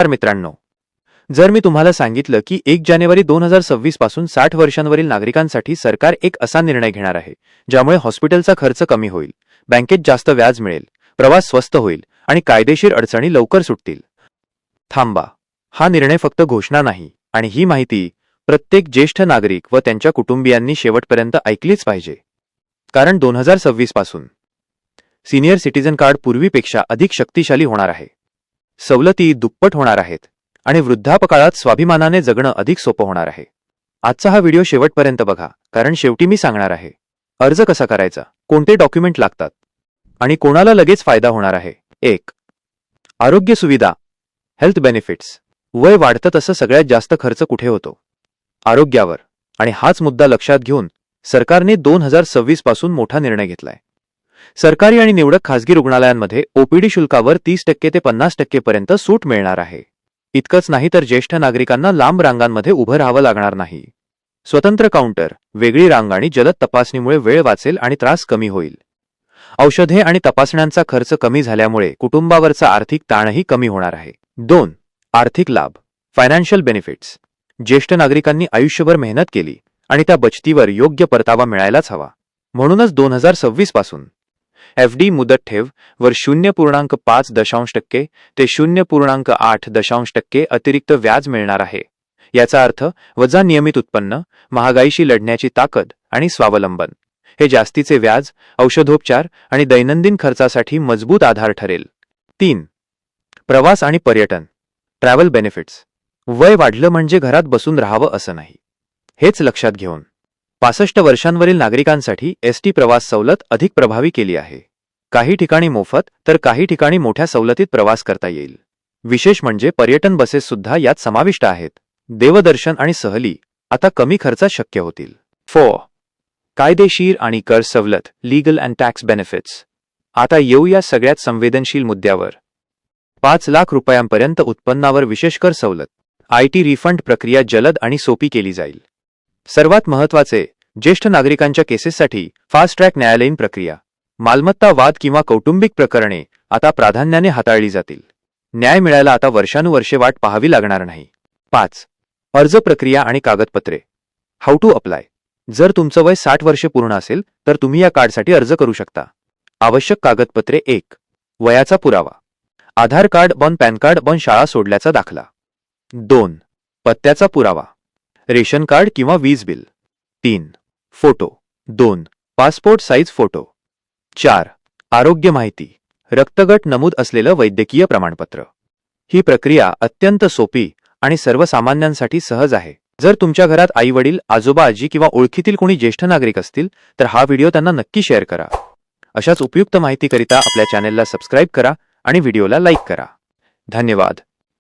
तर मित्रांनो, जर मी तुम्हाला सांगितलं की 1 जानेवारी 2026 पासून 60 वर्षांवरील नागरिकांसाठी सरकार एक असा निर्णय घेणार आहे ज्यामुळे हॉस्पिटलचा खर्च कमी होईल, बँकेत जास्त व्याज मिळेल, प्रवास स्वस्त होईल आणि कायदेशीर अडचणी लवकर सुटतील. थांबा, हा निर्णय फक्त घोषणा नाही आणि ही माहिती प्रत्येक ज्येष्ठ नागरिक व त्यांच्या कुटुंबियांनी शेवटपर्यंत ऐकलीच पाहिजे. कारण 2026 पासून सीनियर सिटीजन कार्ड पूर्वीपेक्षा अधिक शक्तिशाली होणार आहे. सवलती दुप्पट होणार आहेत आणि वृद्धापकाळात स्वाभिमानाने जगणं अधिक सोपं होणार आहे. आजचा हा व्हिडिओ शेवटपर्यंत बघा, कारण शेवटी मी सांगणार आहे अर्ज कसा करायचा, कोणते डॉक्युमेंट लागतात आणि कोणाला लगेच फायदा होणार आहे. 1. आरोग्य सुविधा, हेल्थ बेनिफिट्स. वय वाढतं तसं सगळ्यात जास्त खर्च कुठे होतो? आरोग्यावर. आणि हाच मुद्दा लक्षात घेऊन सरकारने 2026 पासून मोठा निर्णय घेतलाय. सरकारी आणि निवडक खासगी रुग्णालयांमध्ये ओपीडी शुल्कावर 30% ते 50% पर्यंत सूट मिळणार आहे. इतकंच नाही तर ज्येष्ठ नागरिकांना लांब रांगांमध्ये उभं राहावं लागणार नाही. स्वतंत्र काउंटर, वेगळी रांग आणि जलद तपासणीमुळे वेळ वाचेल आणि त्रास कमी होईल. औषधे आणि तपासण्यांचा खर्च कमी झाल्यामुळे कुटुंबावरचा आर्थिक ताणही कमी होणार आहे. 2. आर्थिक लाभ, फायनान्शियल बेनिफिट्स. ज्येष्ठ नागरिकांनी आयुष्यभर मेहनत केली आणि त्या बचतीवर योग्य परतावा मिळायलाच हवा. म्हणूनच 2026 पासून एफडी मुदत ठेव वर 0.5% ते 0.8% अतिरिक्त व्याज मिळणार आहे. याचा अर्थ वजा नियमित उत्पन्न, महागाईशी लढण्याची ताकद आणि स्वावलंबन. हे जास्तीचे व्याज औषधोपचार आणि दैनंदिन खर्चासाठी मजबूत आधार ठरेल. 3. प्रवास आणि पर्यटन, ट्रॅव्हल बेनिफिट्स. वय वाढलं म्हणजे घरात बसून राहावं असं नाही. हेच लक्षात घेऊन 65 वर्षांवरील नागरिकांसाठी एसटी प्रवास सवलत अधिक प्रभावी केली आहे. काही ठिकाणी मोफत तर काही ठिकाणी मोठ्या सवलतीत प्रवास करता येईल. विशेष म्हणजे पर्यटन बसेस सुद्धा यात समाविष्ट आहेत. देवदर्शन आणि सहली आता कमी खर्चात शक्य होतील. 4. कायदेशीर आणि कर सवलत, लीगल अँड टॅक्स बेनिफिट्स. आता येऊया सगळ्यात संवेदनशील मुद्द्यावर. 5 लाख रुपयांपर्यंत उत्पन्नावर विशेष कर सवलत. आयटी रिफंड प्रक्रिया जलद आणि सोपी केली जाईल. सर्वात महत्त्वाचे, ज्येष्ठ नागरिकांच्या केसेससाठी फास्ट ट्रॅक न्यायालयीन प्रक्रिया. मालमत्ता वाद किंवा कौटुंबिक प्रकरणे आता प्राधान्याने हाताळली जातील. न्याय मिळायला आता वर्षानुवर्षे वाट पाहावी लागणार नाही. 5. अर्ज प्रक्रिया आणि कागदपत्रे. How to apply. जर तुमचं वय 60 वर्षे पूर्ण असेल तर तुम्ही या कार्डसाठी अर्ज करू शकता. आवश्यक कागदपत्रे. 1. वयाचा पुरावा, आधार कार्ड बॉन, पॅन कार्ड बॉन, शाळा सोडल्याचा दाखला. 2. पत्त्याचा पुरावा, रेशन कार्ड किंवा वीज bill. 3. Photo. 2. Passport size photo. 4. आरोग्य माहिती, रक्तगट नमूद असलेलं वैद्यकीय प्रमाणपत्र. ही प्रक्रिया अत्यंत सोपी आणि सर्वसामान्यांसाठी सहज आहे. जर तुमच्या घरात आई वडील, आजोबा आजी किंवा ओळखीतील कोणी ज्येष्ठ नागरिक असतील तर हा व्हिडिओ त्यांना नक्की शेअर करा. अशाच उपयुक्त माहितीकरिता आपल्या चॅनेलला सबस्क्राईब करा आणि व्हिडिओला लाईक करा. धन्यवाद.